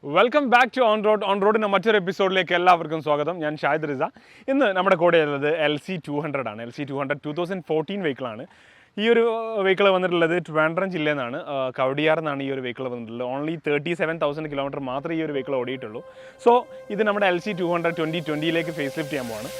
Welcome back to Onroad. Onroad's മറ്റൊരു എപ്പിസോഡിലേക്ക് എല്ലാവർക്കും സ്വാഗതം. ഞാൻ ഷാഹിദ് റിസ. ഇന്ന് നമ്മുടെ കൂടെ ഉള്ളത് LC200 ആണ്. LC200 2014 വെഹിക്കിൾ ആണ്. ഈ ഒരു വെഹിക്കിൾ വന്നിട്ടുള്ളത് ട്രിവാൻഡ്രം ജില്ലയിൽ നിന്നാണ്, കവടിയാർ എന്നാണ് ഈ ഒരു വെഹിക്കിൾ വന്നിട്ടുള്ളത്. ഓൺലി 37,000 കിലോമീറ്റർ മാത്രമേ ഈ ഒരു വെഹിക്കിൾ ഓടിയിട്ടുള്ളൂ. സോ ഇത് നമ്മുടെ LC200 2020ലേക്ക് ഫേസ് ലിഫ്റ്റ് ചെയ്യാൻ പോവാണ്.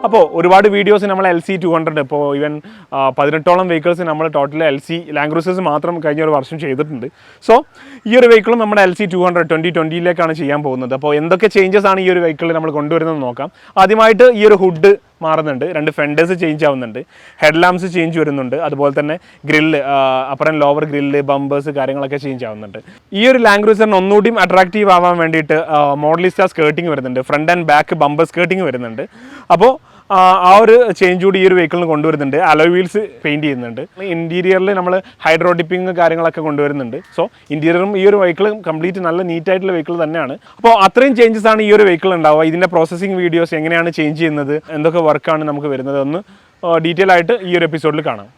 അപ്പോൾ ഒരുപാട് വീഡിയോസ് നമ്മൾ LC200 ഇപ്പോൾ ഈവൻ 18ഓളം വെഹിക്കിൾസ് നമ്മൾ ടോട്ടൽ ലാൻഡ് ക്രൂസേഴ്സ് മാത്രം കഴിഞ്ഞ ഒരു വർഷം ചെയ്തിട്ടുണ്ട്. സോ ഈ ഒരു വെഹിക്കിളും നമ്മുടെ LC200 2020ലേക്കാണ് ചെയ്യാൻ പോകുന്നത്. അപ്പോൾ എന്തൊക്കെ ചേഞ്ചസ് ആണ് ഈ ഒരു വെഹിക്കിളിൽ നമ്മൾ കൊണ്ടുവരുന്നത് നോക്കാം. ആദ്യമായിട്ട് ഈ ഒരു ഹുഡ് മാറുന്നുണ്ട്, 2 ഫെൻഡേഴ്സ് ചേഞ്ച് ആവുന്നുണ്ട്, ഹെഡ് ലാംപ്സ് ചേഞ്ച് വരുന്നുണ്ട്, അതുപോലെ തന്നെ grill, upper and lower grill, bumpers കാര്യങ്ങളൊക്കെ ചേഞ്ച് ആവുന്നുണ്ട്. ഈ ഒരു ലാൻഡ് ക്രൂസറിന് ഒന്നുകൂടിയും അട്രാക്റ്റീവ് ആവാൻ വേണ്ടിയിട്ട് മോഡലിസ്റ്റ സ്കേർട്ടിങ് വരുന്നുണ്ട്, front and back bumper skirting വരുന്നുണ്ട്. അപ്പോൾ ആ ഒരു ചേഞ്ച് കൂടി ഈ ഒരു വെഹിക്കിളിന് കൊണ്ടുവരുന്നുണ്ട്. അലോയ് വീൽസ് പെയിൻറ്റ് ചെയ്യുന്നുണ്ട്. ഇൻറ്റീരിയറിൽ നമ്മൾ ഹൈഡ്രോ ഡിപ്പിംഗ് കാര്യങ്ങളൊക്കെ കൊണ്ടുവരുന്നുണ്ട്. സോ ഇൻറ്റീരിയറും ഈ ഒരു വെഹിക്കിൾ കംപ്ലീറ്റ് നല്ല നീറ്റായിട്ടുള്ള വെഹിക്കിൾ തന്നെയാണ്. അപ്പോൾ അത്രയും ചേഞ്ചസ് ആണ് ഈ ഒരു വെഹിക്കിൾ ഉണ്ടാവുക. ഇതിൻ്റെ പ്രോസസ്സിംഗ് വീഡിയോസ് എങ്ങനെയാണ് ചേഞ്ച് ചെയ്യുന്നത്, എന്തൊക്കെ വർക്കാണ് നമുക്ക് വരുന്നത് ഒന്ന് ഡീറ്റെയിൽ ആയിട്ട് ഈ ഒരു എപ്പിസോഡിൽ കാണാം.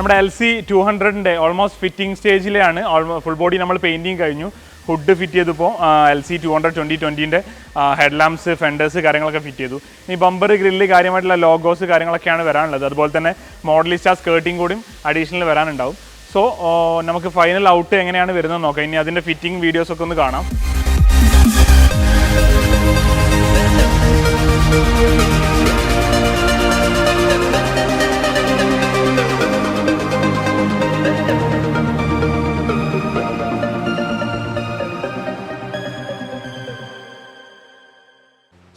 നമ്മുടെ LC200 ഓൾമോസ്റ്റ് ഫിറ്റിംഗ് സ്റ്റേജിലാണ്. ഫുൾ ബോഡി നമ്മൾ പെയിൻറ്റിങ് കഴിഞ്ഞു. ഹുഡ് ഫിറ്റ് ചെയ്തപ്പോൾ LC200 2020 ഹെഡ് ലാംപ്സ്, ഫെൻഡേഴ്സ് കാര്യങ്ങളൊക്കെ ഫിറ്റ് ചെയ്തു. ഇനി ബമ്പർ, ഗ്രില്ല്, കാര്യമായിട്ടുള്ള ലോഗോസ് കാര്യങ്ങളൊക്കെയാണ് വരാനുള്ളത്. അതുപോലെ തന്നെ മോഡലിസ്റ്റ സ്കേർട്ടിങ് കൂടിയും അഡീഷണൽ വരാനുണ്ടാവും. സോ നമുക്ക് ഫൈനൽ ഔട്ട് എങ്ങനെയാണ് വരുന്നത് നോക്കാം. ഇനി അതിൻ്റെ ഫിറ്റിംഗ് വീഡിയോസൊക്കെ ഒന്ന് കാണാം.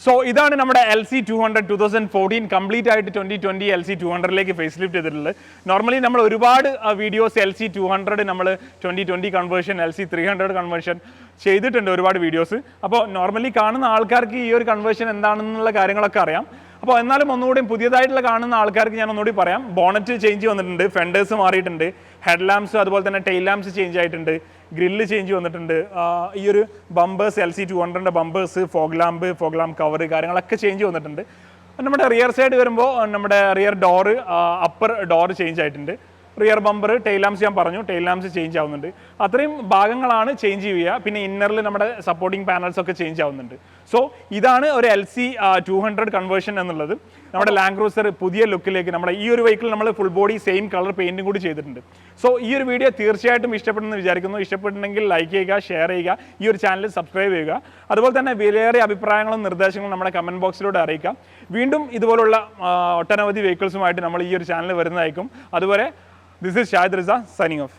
സോ ഇതാണ് നമ്മുടെ LC200 2014 കംപ്ലീറ്റ് ആയിട്ട് 2020 LC200ലേക്ക് ഫേസ് ലിഫ്റ്റ് ചെയ്തിട്ടുള്ളത്. നോർമലി നമ്മൾ ഒരുപാട് വീഡിയോസ് LC200 നമ്മൾ 2020 കൺവേർഷൻ, LC300 കൺവേർഷൻ ചെയ്തിട്ടുണ്ട്, ഒരുപാട് വീഡിയോസ്. അപ്പോൾ നോർമലി കാണുന്ന ആൾക്കാർക്ക് ഈ ഒരു കൺവേർഷൻ എന്താണെന്നുള്ള കാര്യങ്ങളൊക്കെ അറിയാം. അപ്പോൾ എന്നാലും ഒന്നുകൂടി പുതിയതായിട്ടുള്ള കാണുന്ന ആൾക്കാർക്ക് ഞാൻ ഒന്നുകൂടി പറയാം. ബോണറ്റ് ചേഞ്ച് വന്നിട്ടുണ്ട്, ഫെൻഡേഴ്സ് മാറിയിട്ടുണ്ട്, ഹെഡ് ലാംപ്സ് അതുപോലെ തന്നെ ടെയിൽ ലാംപ്സ് ചേഞ്ച് ആയിട്ടുണ്ട്, ഗ്രില്ല് ചേഞ്ച് വന്നിട്ടുണ്ട്. ഈ ഒരു bumpers, LC200 bumpers, fog lamp cover കാര്യങ്ങളൊക്കെ ചേഞ്ച് വന്നിട്ടുണ്ട്. നമ്മുടെ റിയർ സൈഡ് വരുമ്പോൾ നമ്മുടെ rear door, upper door change ആയിട്ടുണ്ട്. റിയർ ബമ്പർ, ടെയിൽ ലാംപ്സ് ഞാൻ പറഞ്ഞു, ടെയിൽ ലാംപ്സ് ചേഞ്ച് ആവുന്നുണ്ട്. അത്രയും ഭാഗങ്ങളാണ് ചേഞ്ച് ചെയ്യുക. പിന്നെ ഇന്നറിൽ നമ്മുടെ സപ്പോർട്ടിംഗ് പാനൽസ് ഒക്കെ ചേഞ്ച് ആവുന്നുണ്ട്. സോ ഇതാണ് ഒരു LC200 കൺവേർഷൻ എന്നുള്ളത്. നമ്മുടെ ലാൻഡ് ക്രൂസർ പുതിയ ലുക്കിലേക്ക്, നമ്മുടെ ഈ ഒരു വെഹിക്കിൾ നമ്മൾ ഫുൾ ബോഡി സെയിം കളർ പെയിൻറ്റും കൂടി ചെയ്തിട്ടുണ്ട്. സോ ഈ ഒരു വീഡിയോ തീർച്ചയായിട്ടും ഇഷ്ടപ്പെടുമെന്ന് വിചാരിക്കുന്നു. ഇഷ്ടപ്പെട്ടുണ്ടെങ്കിൽ ലൈക്ക് ചെയ്യുക, ഷെയർ ചെയ്യുക, ഈ ഒരു ചാനൽ സബ്സ്ക്രൈബ് ചെയ്യുക. അതുപോലെ തന്നെ വിലയേറിയ അഭിപ്രായങ്ങളും നിർദ്ദേശങ്ങളും നമ്മുടെ കമൻറ്റ് ബോക്സിലൂടെ അറിയിക്കാം. വീണ്ടും ഇതുപോലുള്ള ഒട്ടനവധി വെഹിക്കിൾസുമായിട്ട് നമ്മൾ ഈ ഒരു ചാനൽ വരുന്നതായിരിക്കും. അതുപോലെ this is Shahid Riza signing off.